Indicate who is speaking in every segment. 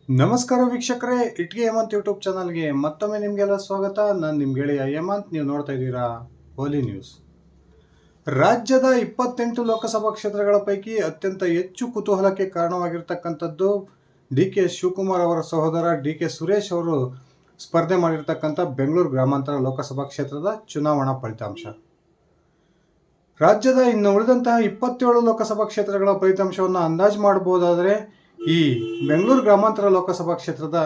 Speaker 1: ನಮಸ್ಕಾರ ವೀಕ್ಷಕರೇ, ಇಟ್ಗೆ ಹೇಮಂತ್ ಯೂಟ್ಯೂಬ್ ಚಾನಲ್ಗೆ ಮತ್ತೊಮ್ಮೆ ನಿಮಗೆಲ್ಲ ಸ್ವಾಗತ. ನಾನು ನಿಮ್ಮ ಗೆಳೆಯ ಹೇಮಂತ್. ನೀವು ನೋಡ್ತಾ ಇದ್ದೀರಾ ಹೋಲಿ ನ್ಯೂಸ್. ರಾಜ್ಯದ 28 ಲೋಕಸಭಾ ಕ್ಷೇತ್ರಗಳ ಪೈಕಿ ಅತ್ಯಂತ ಹೆಚ್ಚು ಕುತೂಹಲಕ್ಕೆ ಕಾರಣವಾಗಿರ್ತಕ್ಕಂಥದ್ದು ಡಿ ಕೆ ಶಿವಕುಮಾರ್ ಅವರ ಸಹೋದರ ಡಿ ಕೆ ಸುರೇಶ್ ಅವರು ಸ್ಪರ್ಧೆ ಮಾಡಿರ್ತಕ್ಕಂಥ ಬೆಂಗಳೂರು ಗ್ರಾಮಾಂತರ ಲೋಕಸಭಾ ಕ್ಷೇತ್ರದ ಚುನಾವಣಾ ಫಲಿತಾಂಶ. ರಾಜ್ಯದ ಇನ್ನು ಉಳಿದಂತಹ 27 ಲೋಕಸಭಾ ಕ್ಷೇತ್ರಗಳ ಫಲಿತಾಂಶವನ್ನು ಅಂದಾಜು ಮಾಡಬಹುದಾದರೆ ಈ ಬೆಂಗಳೂರು ಗ್ರಾಮಾಂತರ ಲೋಕಸಭಾ ಕ್ಷೇತ್ರದ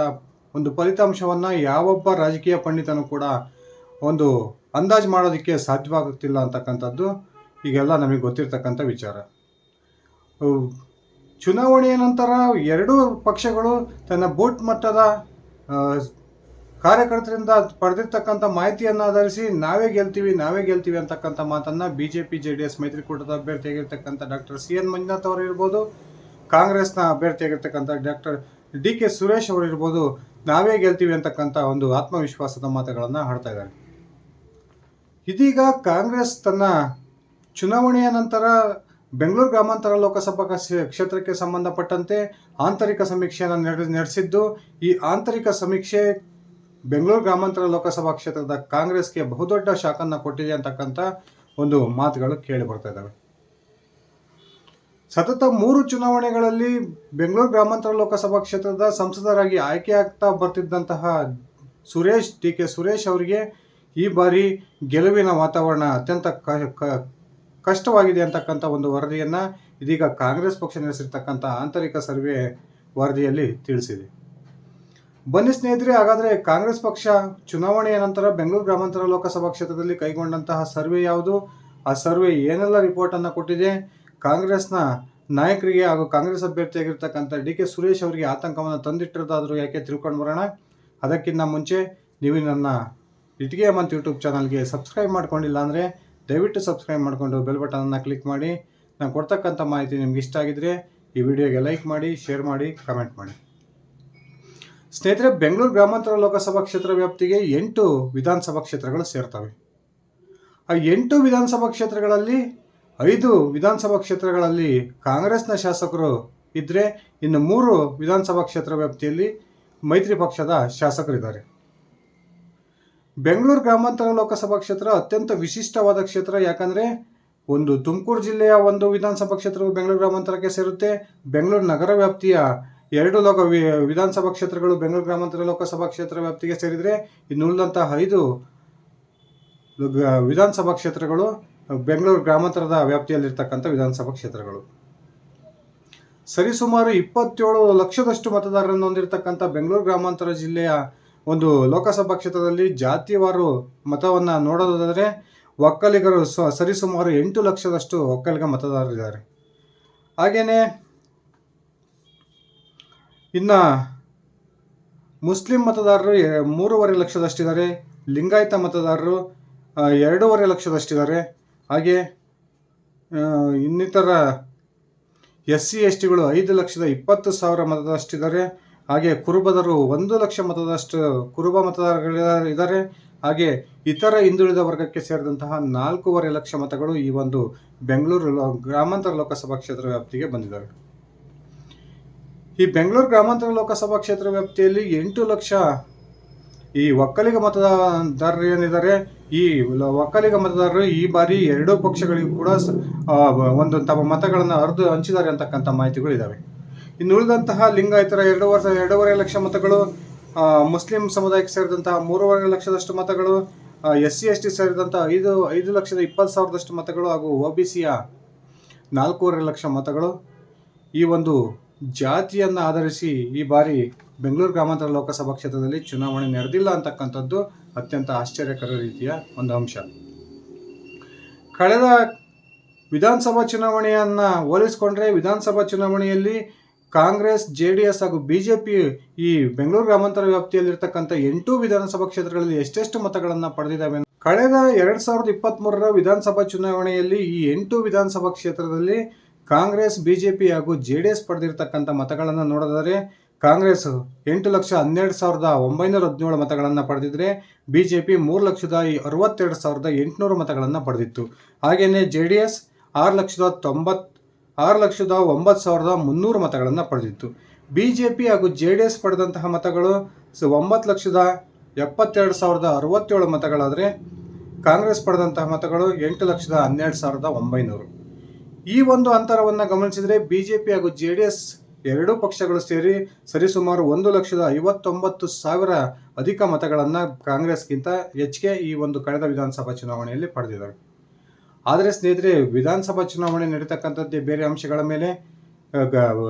Speaker 1: ಒಂದು ಫಲಿತಾಂಶವನ್ನು ಯಾವೊಬ್ಬ ರಾಜಕೀಯ ಪಂಡಿತನೂ ಕೂಡ ಒಂದು ಅಂದಾಜು ಮಾಡೋದಕ್ಕೆ ಸಾಧ್ಯವಾಗುತ್ತಿಲ್ಲ ಅಂತಕ್ಕಂಥದ್ದು ಈಗೆಲ್ಲ ನಮಗೆ ಗೊತ್ತಿರ್ತಕ್ಕಂಥ ವಿಚಾರ. ಚುನಾವಣೆಯ ನಂತರ ಎರಡೂ ಪಕ್ಷಗಳು ತನ್ನ ಬೂತ್ ಮಟ್ಟದ ಕಾರ್ಯಕರ್ತರಿಂದ ಪಡೆದಿರ್ತಕ್ಕಂಥ ಮಾಹಿತಿಯನ್ನು ಆಧರಿಸಿ ನಾವೇ ಗೆಲ್ತೀವಿ ಅಂತಕ್ಕಂಥ ಮಾತನ್ನು BJP JDS ಮೈತ್ರಿಕೂಟದ ಅಭ್ಯರ್ಥಿಯಾಗಿರ್ತಕ್ಕಂಥ ಡಾಕ್ಟರ್ CN ಮಂಜುನಾಥ್ ಅವರು ಇರ್ಬೋದು, ಕಾಂಗ್ರೆಸ್ನ ಅಭ್ಯರ್ಥಿಯಾಗಿರ್ತಕ್ಕಂಥ ಡಾಕ್ಟರ್ ಡಿ ಕೆ ಸುರೇಶ್ ಅವರು ಇರ್ಬೋದು, ನಾವೇ ಗೆಲ್ತೀವಿ ಅಂತಕ್ಕಂಥ ಒಂದು ಆತ್ಮವಿಶ್ವಾಸದ ಮಾತುಗಳನ್ನು ಆಡ್ತಾ ಇದ್ದಾರೆ. ಇದೀಗ ಕಾಂಗ್ರೆಸ್ ತನ್ನ ಚುನಾವಣೆಯ ನಂತರ ಬೆಂಗಳೂರು ಗ್ರಾಮಾಂತರ ಲೋಕಸಭಾ ಕ್ಷೇತ್ರಕ್ಕೆ ಸಂಬಂಧಪಟ್ಟಂತೆ ಆಂತರಿಕ ಸಮೀಕ್ಷೆಯನ್ನು ನಡೆಸಿದ್ದು, ಈ ಆಂತರಿಕ ಸಮೀಕ್ಷೆ ಬೆಂಗಳೂರು ಗ್ರಾಮಾಂತರ ಲೋಕಸಭಾ ಕ್ಷೇತ್ರದ ಕಾಂಗ್ರೆಸ್ಗೆ ಬಹುದೊಡ್ಡ ಶಾಕನ್ನು ಕೊಟ್ಟಿದೆ ಅಂತಕ್ಕಂಥ ಒಂದು ಮಾತುಗಳು ಕೇಳಿ ಬರ್ತಾ ಇದ್ದಾವೆ. ಸತತ 3 ಚುನಾವಣೆಗಳಲ್ಲಿ ಬೆಂಗಳೂರು ಗ್ರಾಮಾಂತರ ಲೋಕಸಭಾ ಕ್ಷೇತ್ರದ ಸಂಸದರಾಗಿ ಆಯ್ಕೆಯಾಗ್ತಾ ಬರ್ತಿದ್ದಂತಹ ಡಿ ಕೆ ಸುರೇಶ್ ಅವರಿಗೆ ಈ ಬಾರಿ ಗೆಲುವಿನ ವಾತಾವರಣ ಅತ್ಯಂತ ಕಷ್ಟವಾಗಿದೆ ಅಂತಕ್ಕಂಥ ಒಂದು ವರದಿಯನ್ನು ಇದೀಗ ಕಾಂಗ್ರೆಸ್ ಪಕ್ಷ ನಡೆಸಿರ್ತಕ್ಕಂಥ ಆಂತರಿಕ ಸರ್ವೆ ವರದಿಯಲ್ಲಿ ತಿಳಿಸಿದೆ. ಬನ್ನಿ ಸ್ನೇಹಿತರೆ, ಹಾಗಾದರೆ ಕಾಂಗ್ರೆಸ್ ಪಕ್ಷ ಚುನಾವಣೆಯ ನಂತರ ಬೆಂಗಳೂರು ಗ್ರಾಮಾಂತರ ಲೋಕಸಭಾ ಕ್ಷೇತ್ರದಲ್ಲಿ ಕೈಗೊಂಡಂತಹ ಸರ್ವೆ ಯಾವುದು, ಆ ಸರ್ವೆ ಏನೆಲ್ಲ ರಿಪೋರ್ಟನ್ನು ಕೊಟ್ಟಿದೆ, ಕಾಂಗ್ರೆಸ್ನ ನಾಯಕರಿಗೆ ಹಾಗೂ ಕಾಂಗ್ರೆಸ್ ಅಭ್ಯರ್ಥಿಯಾಗಿರ್ತಕ್ಕಂಥ ಡಿ ಕೆ ಸುರೇಶ್ ಅವರಿಗೆ ಆತಂಕವನ್ನು ತಂದಿಟ್ಟಿರೋದಾದರೂ ಯಾಕೆ ತಿಳ್ಕೊಂಡು ಬರೋಣ. ಅದಕ್ಕಿಂತ ಮುಂಚೆ ನೀವು ನನ್ನ ಇಟ್ಗೆ ಹೇಮಂತ್ ಯೂಟ್ಯೂಬ್ ಚಾನಲ್ಗೆ ಸಬ್ಸ್ಕ್ರೈಬ್ ಮಾಡ್ಕೊಂಡಿಲ್ಲ ಅಂದರೆ ದಯವಿಟ್ಟು ಸಬ್ಸ್ಕ್ರೈಬ್ ಮಾಡಿಕೊಂಡು ಬೆಲ್ ಬಟನನ್ನು ಕ್ಲಿಕ್ ಮಾಡಿ. ನಾನು ಕೊಡ್ತಕ್ಕಂಥ ಮಾಹಿತಿ ನಿಮ್ಗೆ ಇಷ್ಟ ಆಗಿದ್ರೆ ಈ ವಿಡಿಯೋಗೆ ಲೈಕ್ ಮಾಡಿ, ಶೇರ್ ಮಾಡಿ, ಕಮೆಂಟ್ ಮಾಡಿ. ಸ್ನೇಹಿತರೆ, ಬೆಂಗಳೂರು ಗ್ರಾಮಾಂತರ ಲೋಕಸಭಾ ಕ್ಷೇತ್ರ ವ್ಯಾಪ್ತಿಗೆ 8 ವಿಧಾನಸಭಾ ಕ್ಷೇತ್ರಗಳು ಸೇರ್ತವೆ. ಆ 8 ವಿಧಾನಸಭಾ ಕ್ಷೇತ್ರಗಳಲ್ಲಿ 5 ವಿಧಾನಸಭಾ ಕ್ಷೇತ್ರಗಳಲ್ಲಿ ಕಾಂಗ್ರೆಸ್ನ ಶಾಸಕರು ಇದ್ದರೆ, ಇನ್ನು 3 ವಿಧಾನಸಭಾ ಕ್ಷೇತ್ರ ವ್ಯಾಪ್ತಿಯಲ್ಲಿ ಮೈತ್ರಿ ಪಕ್ಷದ ಶಾಸಕರಿದ್ದಾರೆ. ಬೆಂಗಳೂರು ಗ್ರಾಮಾಂತರ ಲೋಕಸಭಾ ಕ್ಷೇತ್ರ ಅತ್ಯಂತ ವಿಶಿಷ್ಟವಾದ ಕ್ಷೇತ್ರ. ಯಾಕಂದರೆ ಒಂದು ತುಮಕೂರು ಜಿಲ್ಲೆಯ ಒಂದು ವಿಧಾನಸಭಾ ಕ್ಷೇತ್ರವು ಬೆಂಗಳೂರು ಗ್ರಾಮಾಂತರಕ್ಕೆ ಸೇರುತ್ತೆ. ಬೆಂಗಳೂರು ನಗರ ವ್ಯಾಪ್ತಿಯ 2 ವಿಧಾನಸಭಾ ಕ್ಷೇತ್ರಗಳು ಬೆಂಗಳೂರು ಗ್ರಾಮಾಂತರ ಲೋಕಸಭಾ ಕ್ಷೇತ್ರ ವ್ಯಾಪ್ತಿಗೆ ಸೇರಿದರೆ, ಇನ್ನು ಉಳಿದಂತಹ 5 ವಿಧಾನಸಭಾ ಕ್ಷೇತ್ರಗಳು ಬೆಂಗಳೂರು ಗ್ರಾಮಾಂತರದ ವ್ಯಾಪ್ತಿಯಲ್ಲಿರ್ತಕ್ಕಂಥ ವಿಧಾನಸಭಾ ಕ್ಷೇತ್ರಗಳು. ಸರಿಸುಮಾರು 27 ಲಕ್ಷದಷ್ಟು ಮತದಾರರನ್ನು ಹೊಂದಿರತಕ್ಕಂಥ ಬೆಂಗಳೂರು ಗ್ರಾಮಾಂತರ ಜಿಲ್ಲೆಯ ಒಂದು ಲೋಕಸಭಾ ಕ್ಷೇತ್ರದಲ್ಲಿ ಜಾತಿವಾರು ಮತವನ್ನು ನೋಡೋದಾದರೆ ಒಕ್ಕಲಿಗರು ಸರಿಸುಮಾರು 8 ಲಕ್ಷದಷ್ಟು ಒಕ್ಕಲಿಗ ಮತದಾರರಿದ್ದಾರೆ. ಹಾಗೆಯೇ ಇನ್ನು ಮುಸ್ಲಿಂ ಮತದಾರರು 3.5 ಲಕ್ಷದಷ್ಟಿದ್ದಾರೆ. ಲಿಂಗಾಯತ ಮತದಾರರು 2.5 ಲಕ್ಷದಷ್ಟಿದ್ದಾರೆ. ಹಾಗೆ ಇನ್ನಿತರ SC STಗಳು 5,20,000 ಮತದಷ್ಟಿದ್ದಾರೆ. ಹಾಗೆ ಕುರುಬದರು 1 ಲಕ್ಷ ಮತದಷ್ಟು ಕುರುಬ ಮತದಾರರಿದ್ದಾರೆ. ಹಾಗೆ ಇತರ ಹಿಂದುಳಿದ ವರ್ಗಕ್ಕೆ ಸೇರಿದಂತಹ 4.5 ಲಕ್ಷ ಮತಗಳು ಈ ಒಂದು ಬೆಂಗಳೂರು ಗ್ರಾಮಾಂತರ ಲೋಕಸಭಾ ಕ್ಷೇತ್ರ ವ್ಯಾಪ್ತಿಗೆ ಬಂದಿದ್ದಾವೆ. ಈ ಬೆಂಗಳೂರು ಗ್ರಾಮಾಂತರ ಲೋಕಸಭಾ ಕ್ಷೇತ್ರ ವ್ಯಾಪ್ತಿಯಲ್ಲಿ 8 ಲಕ್ಷ ಈ ಒಕ್ಕಲಿಗ ಮತದಾರರು ಏನಿದ್ದಾರೆ, ಈ ಒಕ್ಕಲಿಗ ಮತದಾರರು ಈ ಬಾರಿ 2 ಪಕ್ಷಗಳಿಗೂ ಕೂಡ ಒಂದು ತಮ್ಮ ಮತಗಳನ್ನು ಹಂಚಿದ್ದಾರೆ ಅಂತಕ್ಕಂಥ ಮಾಹಿತಿಗಳಿದ್ದಾವೆ. ಇನ್ನು ಉಳಿದಂತಹ ಲಿಂಗಾಯತರ 2.5 ಲಕ್ಷ ಮತಗಳು, ಮುಸ್ಲಿಂ ಸಮುದಾಯಕ್ಕೆ ಸೇರಿದಂತಹ 3.5 ಲಕ್ಷದಷ್ಟು ಮತಗಳು, SC ST ಸೇರಿದಂಥ 5,20,000 ಮತಗಳು ಹಾಗೂ OBCಯ 4.5 ಲಕ್ಷ ಮತಗಳು ಈ ಒಂದು ಜಾತಿಯನ್ನು ಆಧರಿಸಿ ಈ ಬಾರಿ ಬೆಂಗಳೂರು ಗ್ರಾಮಾಂತರ ಲೋಕಸಭಾ ಕ್ಷೇತ್ರದಲ್ಲಿ ಚುನಾವಣೆ ನಡೆದಿಲ್ಲ ಅಂತಕ್ಕಂಥದ್ದು ಅತ್ಯಂತ ಆಶ್ಚರ್ಯಕರ ರೀತಿಯ ಒಂದು ಅಂಶ. ಕಳೆದ ವಿಧಾನಸಭಾ ಚುನಾವಣೆಯನ್ನು ಹೋಲಿಸಿಕೊಂಡ್ರೆ ವಿಧಾನಸಭಾ ಚುನಾವಣೆಯಲ್ಲಿ ಕಾಂಗ್ರೆಸ್, JDS ಹಾಗೂ BJP ಈ ಬೆಂಗಳೂರು ಗ್ರಾಮಾಂತರ ವ್ಯಾಪ್ತಿಯಲ್ಲಿರ್ತಕ್ಕಂಥ 8 ವಿಧಾನಸಭಾ ಕ್ಷೇತ್ರಗಳಲ್ಲಿ ಎಷ್ಟೆಷ್ಟು ಮತಗಳನ್ನು ಪಡೆದಿದ್ದಾವೆ. ಕಳೆದ 2023ರ ವಿಧಾನಸಭಾ ಚುನಾವಣೆಯಲ್ಲಿ ಈ 8 ವಿಧಾನಸಭಾ ಕ್ಷೇತ್ರದಲ್ಲಿ ಕಾಂಗ್ರೆಸ್, BJP ಹಾಗೂ JDS ಪಡೆದಿರ್ತಕ್ಕಂಥ ಮತಗಳನ್ನು ನೋಡಿದರೆ ಕಾಂಗ್ರೆಸ್ 8,12,917 ಮತಗಳನ್ನು ಪಡೆದಿದ್ದರೆ BJP 3,62,800 ಮತಗಳನ್ನು ಪಡೆದಿತ್ತು. ಹಾಗೆಯೇ JDS 6,09,300 ಮತಗಳನ್ನು ಪಡೆದಿತ್ತು. BJP ಹಾಗೂ JDS ಪಡೆದಂತಹ ಮತಗಳು 9,72,067 ಮತಗಳಾದರೆ ಕಾಂಗ್ರೆಸ್ ಪಡೆದಂತಹ ಮತಗಳು 8,12,900. ಈ ಒಂದು ಅಂತರವನ್ನು ಗಮನಿಸಿದರೆ BJP ಹಾಗೂ JDS ಎರಡೂ ಪಕ್ಷಗಳು ಸೇರಿ ಸರಿಸುಮಾರು 1,59,000 ಅಧಿಕ ಮತಗಳನ್ನು ಕಾಂಗ್ರೆಸ್ಗಿಂತ ಹೆಚ್ಚಿಗೆ ಈ ಒಂದು ಕಳೆದ ವಿಧಾನಸಭಾ ಚುನಾವಣೆಯಲ್ಲಿ ಪಡೆದಿದ್ದಾರೆ. ಆದರೆ ಸ್ನೇಹಿತರೆ, ವಿಧಾನಸಭಾ ಚುನಾವಣೆ ನಡೀತಕ್ಕಂಥದ್ದೇ ಬೇರೆ ಅಂಶಗಳ ಮೇಲೆ,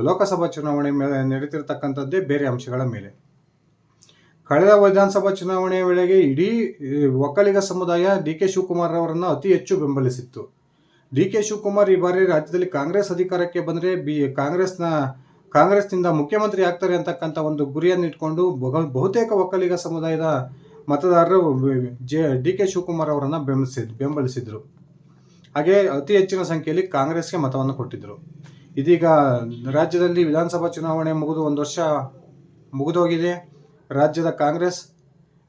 Speaker 1: ಲೋಕಸಭಾ ಚುನಾವಣೆ ಮೇಲೆ ನಡೀತಿರ್ತಕ್ಕಂಥದ್ದೇ ಬೇರೆ ಅಂಶಗಳ ಮೇಲೆ. ಕಳೆದ ವಿಧಾನಸಭಾ ಚುನಾವಣೆಯ ವೇಳೆಗೆ ಇಡೀ ಒಕ್ಕಲಿಗ ಸಮುದಾಯ DK ಶಿವಕುಮಾರ್ ಅವರನ್ನು ಅತಿ ಹೆಚ್ಚು ಬೆಂಬಲಿಸಿತ್ತು. DK ಶಿವಕುಮಾರ್ ಈ ಬಾರಿ ರಾಜ್ಯದಲ್ಲಿ ಕಾಂಗ್ರೆಸ್ ಅಧಿಕಾರಕ್ಕೆ ಬಂದರೆ ಕಾಂಗ್ರೆಸ್ನಿಂದ ಮುಖ್ಯಮಂತ್ರಿ ಆಗ್ತಾರೆ ಅಂತಕ್ಕಂಥ ಒಂದು ಗುರಿಯನ್ನು ಇಟ್ಕೊಂಡು ಬಹುತೇಕ ಒಕ್ಕಲಿಗ ಸಮುದಾಯದ ಮತದಾರರು DK ಶಿವಕುಮಾರ್ ಅವರನ್ನು ಬೆಂಬಲಿಸಿದ್ರು. ಹಾಗೆ ಅತಿ ಹೆಚ್ಚಿನ ಸಂಖ್ಯೆಯಲ್ಲಿ ಕಾಂಗ್ರೆಸ್ಗೆ ಮತವನ್ನು ಕೊಟ್ಟಿದ್ದರು. ಇದೀಗ ರಾಜ್ಯದಲ್ಲಿ ವಿಧಾನಸಭಾ ಚುನಾವಣೆ ಮುಗಿದು 1 ವರ್ಷ ಮುಗಿದೋಗಿದೆ. ರಾಜ್ಯದ ಕಾಂಗ್ರೆಸ್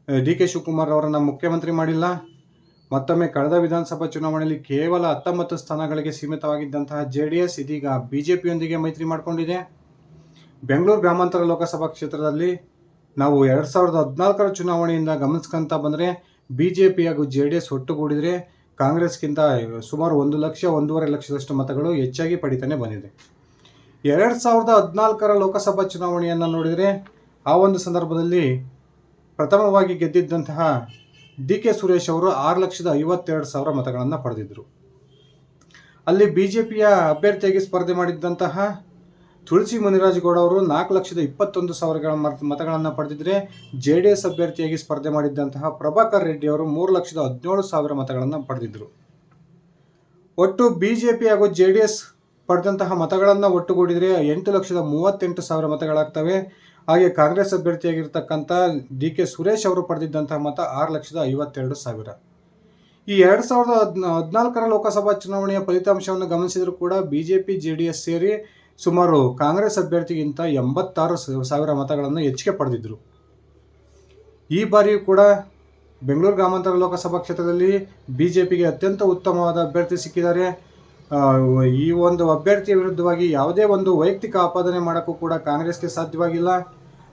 Speaker 1: DK ಶಿವಕುಮಾರ್ ಅವರನ್ನು ಮುಖ್ಯಮಂತ್ರಿ ಮಾಡಿಲ್ಲ. ಮತ್ತೊಮ್ಮೆ ಕಳೆದ ವಿಧಾನಸಭಾ ಚುನಾವಣೆಯಲ್ಲಿ ಕೇವಲ 19 ಸ್ಥಾನಗಳಿಗೆ ಸೀಮಿತವಾಗಿದ್ದಂತಹ JDS ಇದೀಗ BJPಯೊಂದಿಗೆ ಮೈತ್ರಿ ಮಾಡಿಕೊಂಡಿದೆ. ಬೆಂಗಳೂರು ಗ್ರಾಮಾಂತರ ಲೋಕಸಭಾ ಕ್ಷೇತ್ರದಲ್ಲಿ ನಾವು 2014ರ ಚುನಾವಣೆಯಿಂದ ಗಮನಿಸ್ಕೊಂತ ಬಂದರೆ BJP ಹಾಗೂ JDS ಒಟ್ಟುಗೂಡಿದರೆ ಕಾಂಗ್ರೆಸ್ಗಿಂತ ಸುಮಾರು 1 ಲಕ್ಷ 1.5 ಲಕ್ಷದಷ್ಟು ಮತಗಳು ಹೆಚ್ಚಾಗಿ ಪಡಿತಾನೆ ಬಂದಿದೆ. 2014ರ ಲೋಕಸಭಾ ಚುನಾವಣೆಯನ್ನು ನೋಡಿದರೆ ಆ ಒಂದು ಸಂದರ್ಭದಲ್ಲಿ ಪ್ರಥಮವಾಗಿ ಗೆದ್ದಿದ್ದಂತಹ DK ಸುರೇಶ್ ಅವರು 6,52,000 ಮತಗಳನ್ನು ಪಡೆದಿದ್ದರು. ಅಲ್ಲಿ BJPಯ ಅಭ್ಯರ್ಥಿಯಾಗಿ ಸ್ಪರ್ಧೆ ಮಾಡಿದ್ದಂತಹ ತುಳಸಿ ಮುನಿರಾಜಗೌಡ ಅವರು 4,21,000 ಮತಗಳನ್ನು ಪಡೆದಿದ್ದರೆ JDS ಅಭ್ಯರ್ಥಿಯಾಗಿ ಸ್ಪರ್ಧೆ ಮಾಡಿದ್ದಂತಹ ಪ್ರಭಾಕರ್ ರೆಡ್ಡಿ ಅವರು 3,17,000 ಮತಗಳನ್ನು ಪಡೆದಿದ್ದರು. ಒಟ್ಟು BJP ಹಾಗೂ JDS ಪಡೆದಂತಹ ಮತಗಳನ್ನು ಒಟ್ಟುಗೂಡಿದರೆ 8,38,000 ಮತಗಳಾಗ್ತವೆ. ಹಾಗೆ ಕಾಂಗ್ರೆಸ್ ಅಭ್ಯರ್ಥಿಯಾಗಿರ್ತಕ್ಕಂಥ DK ಸುರೇಶ್ ಅವರು ಪಡೆದಿದ್ದಂತಹ ಮತ 6,52,000. ಈ 2014ರ ಲೋಕಸಭಾ ಚುನಾವಣೆಯ ಫಲಿತಾಂಶವನ್ನು ಗಮನಿಸಿದರೂ ಕೂಡ BJP JDS ಸೇರಿ ಸುಮಾರು ಕಾಂಗ್ರೆಸ್ ಅಭ್ಯರ್ಥಿಗಿಂತ 86,000 ಮತಗಳನ್ನು ಹೆಚ್ಚಿಗೆ ಪಡೆದಿದ್ದರು. ಈ ಬಾರಿಯೂ ಕೂಡ ಬೆಂಗಳೂರು ಗ್ರಾಮಾಂತರ ಲೋಕಸಭಾ ಕ್ಷೇತ್ರದಲ್ಲಿ BJPಗೆ ಅತ್ಯಂತ ಉತ್ತಮವಾದ ಅಭ್ಯರ್ಥಿ ಸಿಕ್ಕಿದ್ದಾರೆ. ಈ ಒಂದು ಅಭ್ಯರ್ಥಿಯ ವಿರುದ್ಧವಾಗಿ ಯಾವುದೇ ಒಂದು ವೈಯಕ್ತಿಕ ಆಪಾದನೆ ಮಾಡೋಕ್ಕೂ ಕೂಡ ಕಾಂಗ್ರೆಸ್ಗೆ ಸಾಧ್ಯವಾಗಿಲ್ಲ.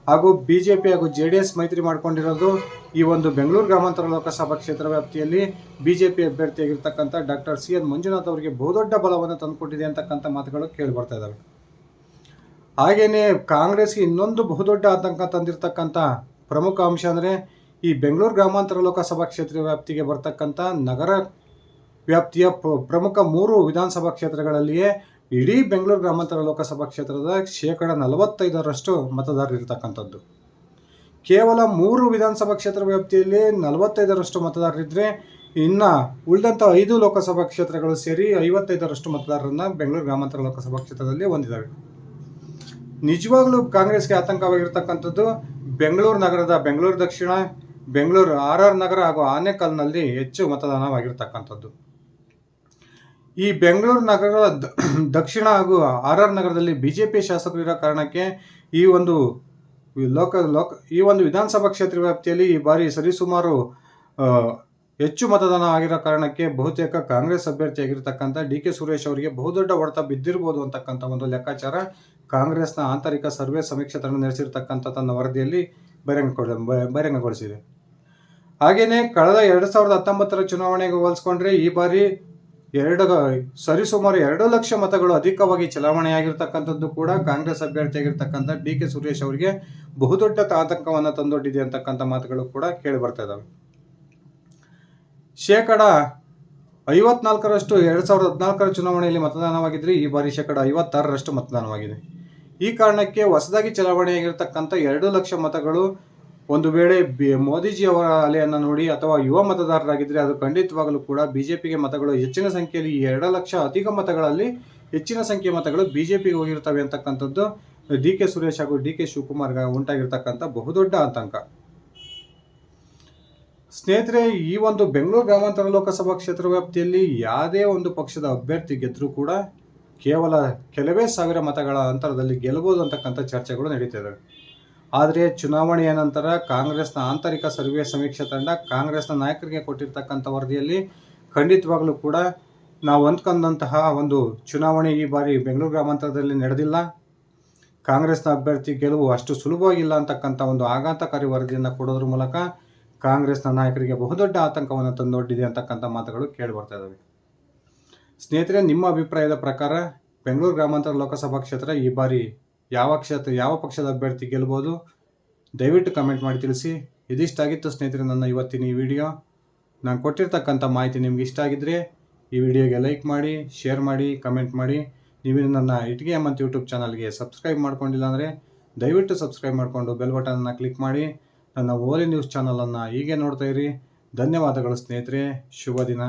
Speaker 1: ಹಾಗೂ BJP ಹಾಗೂ JDS ಮೈತ್ರಿ ಮಾಡಿಕೊಂಡಿರೋದು ಈ ಒಂದು ಬೆಂಗಳೂರು ಗ್ರಾಮಾಂತರ ಲೋಕಸಭಾ ಕ್ಷೇತ್ರ ವ್ಯಾಪ್ತಿಯಲ್ಲಿ BJP ಅಭ್ಯರ್ಥಿಯಾಗಿರ್ತಕ್ಕಂಥ ಡಾಕ್ಟರ್ CN ಮಂಜುನಾಥ್ ಅವರಿಗೆ ಬಹುದೊಡ್ಡ ಬಲವನ್ನು ತಂದುಕೊಟ್ಟಿದೆ ಅಂತಕ್ಕಂಥ ಮಾತುಗಳು ಕೇಳಿ ಬರ್ತಾ ಇದ್ದಾವೆ. ಹಾಗೆಯೇ ಕಾಂಗ್ರೆಸ್ಗೆ ಇನ್ನೊಂದು ಬಹುದೊಡ್ಡ ಆತಂಕ ತಂದಿರತಕ್ಕಂಥ ಪ್ರಮುಖ ಅಂಶ ಅಂದರೆ ಈ ಬೆಂಗಳೂರು ಗ್ರಾಮಾಂತರ ಲೋಕಸಭಾ ಕ್ಷೇತ್ರ ವ್ಯಾಪ್ತಿಗೆ ಬರ್ತಕ್ಕಂಥ ನಗರ ವ್ಯಾಪ್ತಿಯ ಪ್ರಮುಖ 3 ವಿಧಾನಸಭಾ ಕ್ಷೇತ್ರಗಳಲ್ಲಿಯೇ ಇಡೀ ಬೆಂಗಳೂರು ಗ್ರಾಮಾಂತರ ಲೋಕಸಭಾ ಕ್ಷೇತ್ರದ 45% ಮತದಾರರು ಇರತಕ್ಕಂಥದ್ದು. ಕೇವಲ 3 ವಿಧಾನಸಭಾ ಕ್ಷೇತ್ರ ವ್ಯಾಪ್ತಿಯಲ್ಲಿ 45% ಮತದಾರರಿದ್ದರೆ ಇನ್ನು ಉಳಿದಂಥ 5 ಲೋಕಸಭಾ ಕ್ಷೇತ್ರಗಳು ಸೇರಿ 55% ಮತದಾರರನ್ನು ಬೆಂಗಳೂರು ಗ್ರಾಮಾಂತರ ಲೋಕಸಭಾ ಕ್ಷೇತ್ರದಲ್ಲಿ ಹೊಂದಿದ್ದಾವೆ. ನಿಜವಾಗ್ಲೂ ಕಾಂಗ್ರೆಸ್ಗೆ ಆತಂಕವಾಗಿರ್ತಕ್ಕಂಥದ್ದು ಬೆಂಗಳೂರು ನಗರದ ಬೆಂಗಳೂರು ದಕ್ಷಿಣ, ಬೆಂಗಳೂರು RR ನಗರ ಹಾಗೂ ಆನೇಕಲ್ನಲ್ಲಿ ಹೆಚ್ಚು ಮತದಾನವಾಗಿರ್ತಕ್ಕಂಥದ್ದು. ಈ ಬೆಂಗಳೂರು ನಗರ ದಕ್ಷಿಣ ಹಾಗೂ RR ನಗರದಲ್ಲಿ BJP ಶಾಸಕರು ಇರೋ ಕಾರಣಕ್ಕೆ ಈ ಒಂದು ವಿಧಾನಸಭಾ ಕ್ಷೇತ್ರ ವ್ಯಾಪ್ತಿಯಲ್ಲಿ ಈ ಬಾರಿ ಸರಿಸುಮಾರು ಹೆಚ್ಚು ಮತದಾನ ಆಗಿರೋ ಕಾರಣಕ್ಕೆ ಬಹುತೇಕ ಕಾಂಗ್ರೆಸ್ ಅಭ್ಯರ್ಥಿಯಾಗಿರ್ತಕ್ಕಂಥ DK ಸುರೇಶ್ ಅವರಿಗೆ ಬಹುದೊಡ್ಡ ಹೊಡೆತ ಬಿದ್ದಿರ್ಬೋದು ಅಂತಕ್ಕಂಥ ಒಂದು ಲೆಕ್ಕಾಚಾರ ಕಾಂಗ್ರೆಸ್ನ ಆಂತರಿಕ ಸರ್ವೆ ಸಮೀಕ್ಷೆ ತಂಡ ನಡೆಸಿರ್ತಕ್ಕಂಥ ತನ್ನ ವರದಿಯಲ್ಲಿ ಬಹಿರಂಗಗೊಳಿಸಿದೆ. ಹಾಗೆಯೇ ಕಳೆದ 2019ರ ಚುನಾವಣೆಗೆ ಹೋಲಿಸ್ಕೊಂಡ್ರೆ ಈ ಬಾರಿ ಸರಿಸುಮಾರು 2 ಲಕ್ಷ ಮತಗಳು ಅಧಿಕವಾಗಿ ಚಲಾವಣೆಯಾಗಿರ್ತಕ್ಕಂಥದ್ದು ಕೂಡ ಕಾಂಗ್ರೆಸ್ ಅಭ್ಯರ್ಥಿಯಾಗಿರ್ತಕ್ಕಂಥ DK ಸುರೇಶ್ ಅವರಿಗೆ ಬಹುದೊಡ್ಡ ಆತಂಕವನ್ನು ತಂದೊಡ್ಡಿದೆ ಅಂತಕ್ಕಂಥ ಮಾತುಗಳು ಕೂಡ ಕೇಳಿ ಬರ್ತಾ ಇದ್ದಾವೆ. 54% 2014ರ ಚುನಾವಣೆಯಲ್ಲಿ ಮತದಾನವಾಗಿದ್ದರೆ ಈ ಬಾರಿ 56% ಮತದಾನವಾಗಿದೆ. ಈ ಕಾರಣಕ್ಕೆ ಹೊಸದಾಗಿ ಚಲಾವಣೆಯಾಗಿರ್ತಕ್ಕಂಥ 2 ಲಕ್ಷ ಮತಗಳು ಒಂದು ವೇಳೆ ಮೋದಿಜಿಯವರ ಅಲೆಯನ್ನು ನೋಡಿ ಅಥವಾ ಯುವ ಮತದಾರರಾಗಿದ್ದರೆ ಅದು ಖಂಡಿತವಾಗಲೂ ಕೂಡ BJPಗೆ ಮತಗಳು ಹೆಚ್ಚಿನ ಸಂಖ್ಯೆಯಲ್ಲಿ ಈ 2 ಲಕ್ಷ ಅಧಿಕ ಮತಗಳಲ್ಲಿ ಹೆಚ್ಚಿನ ಸಂಖ್ಯೆಯ ಮತಗಳು BJPಗೆ ಹೋಗಿರ್ತವೆ ಅಂತಕ್ಕಂಥದ್ದು DK ಸುರೇಶ್ ಹಾಗೂ DK ಶಿವಕುಮಾರ್ಗೆ ಉಂಟಾಗಿರ್ತಕ್ಕಂಥ ಬಹುದೊಡ್ಡ ಆತಂಕ. ಸ್ನೇಹಿತರೆ, ಈ ಒಂದು ಬೆಂಗಳೂರು ಗ್ರಾಮಾಂತರ ಲೋಕಸಭಾ ಕ್ಷೇತ್ರ ವ್ಯಾಪ್ತಿಯಲ್ಲಿ ಯಾವುದೇ ಒಂದು ಪಕ್ಷದ ಅಭ್ಯರ್ಥಿ ಗೆದ್ದರೂ ಕೂಡ ಕೇವಲ ಕೆಲವೇ ಸಾವಿರ ಮತಗಳ ಅಂತರದಲ್ಲಿ ಗೆಲ್ಲಬಹುದು ಅಂತಕ್ಕಂಥ ಚರ್ಚೆಗಳು ನಡೀತಿವೆ. ಆದರೆ ಚುನಾವಣೆಯ ನಂತರ ಕಾಂಗ್ರೆಸ್ನ ಆಂತರಿಕ ಸರ್ವೆ ಸಮೀಕ್ಷೆ ತಂಡ ಕಾಂಗ್ರೆಸ್ನ ನಾಯಕರಿಗೆ ಕೊಟ್ಟಿರ್ತಕ್ಕಂಥ ವರದಿಯಲ್ಲಿ ಖಂಡಿತವಾಗಲೂ ಕೂಡ ನಾವು ಅಂದ್ಕೊಂಡಂತಹ ಒಂದು ಚುನಾವಣೆ ಈ ಬಾರಿ ಬೆಂಗಳೂರು ಗ್ರಾಮಾಂತರದಲ್ಲಿ ನಡೆದಿಲ್ಲ. ಕಾಂಗ್ರೆಸ್ನ ಅಭ್ಯರ್ಥಿ ಗೆಲುವು ಅಷ್ಟು ಸುಲಭವಾಗಿಲ್ಲ ಅಂತಕ್ಕಂಥ ಒಂದು ಆಘಾತಕಾರಿ ವರದಿಯನ್ನು ಕೊಡೋದ್ರ ಮೂಲಕ ಕಾಂಗ್ರೆಸ್ನ ನಾಯಕರಿಗೆ ಬಹುದೊಡ್ಡ ಆತಂಕವನ್ನು ತಂದೊಡ್ಡಿದೆ ಅಂತಕ್ಕಂಥ ಮಾತುಗಳು ಕೇಳಿಬರ್ತಾ ಇದ್ದಾವೆ. ಸ್ನೇಹಿತರೆ, ನಿಮ್ಮ ಅಭಿಪ್ರಾಯದ ಪ್ರಕಾರ ಬೆಂಗಳೂರು ಗ್ರಾಮಾಂತರ ಲೋಕಸಭಾ ಕ್ಷೇತ್ರ ಈ ಬಾರಿ ಯಾವ ಪಕ್ಷದ ಅಭ್ಯರ್ಥಿ ಗೆಲ್ಬೋದು? ದಯವಿಟ್ಟು ಕಮೆಂಟ್ ಮಾಡಿ ತಿಳಿಸಿ. ಇದಿಷ್ಟಾಗಿತ್ತು ಸ್ನೇಹಿತರೆ ನನ್ನ ಇವತ್ತಿನ ಈ ವಿಡಿಯೋ. ನಾನು ಕೊಟ್ಟಿರ್ತಕ್ಕಂಥ ಮಾಹಿತಿ ನಿಮ್ಗೆ ಇಷ್ಟ ಆಗಿದ್ದರೆ ಈ ವಿಡಿಯೋಗೆ ಲೈಕ್ ಮಾಡಿ, ಶೇರ್ ಮಾಡಿ, ಕಮೆಂಟ್ ಮಾಡಿ. ನೀವು ನನ್ನ ಇಟ್ಗೆ ಅಂತ ಯೂಟ್ಯೂಬ್ ಚಾನಲ್ಗೆ ಸಬ್ಸ್ಕ್ರೈಬ್ ಮಾಡ್ಕೊಂಡಿಲ್ಲ ಅಂದರೆ ದಯವಿಟ್ಟು ಸಬ್ಸ್ಕ್ರೈಬ್ ಮಾಡಿಕೊಂಡು ಬೆಲ್ ಬಟನನ್ನು ಕ್ಲಿಕ್ ಮಾಡಿ ನನ್ನ ಓಲಿ ನ್ಯೂಸ್ ಚಾನಲನ್ನು ಹೀಗೆ ನೋಡ್ತಾ ಇರಿ. ಧನ್ಯವಾದಗಳು ಸ್ನೇಹಿತರೆ. ಶುಭ ದಿನ.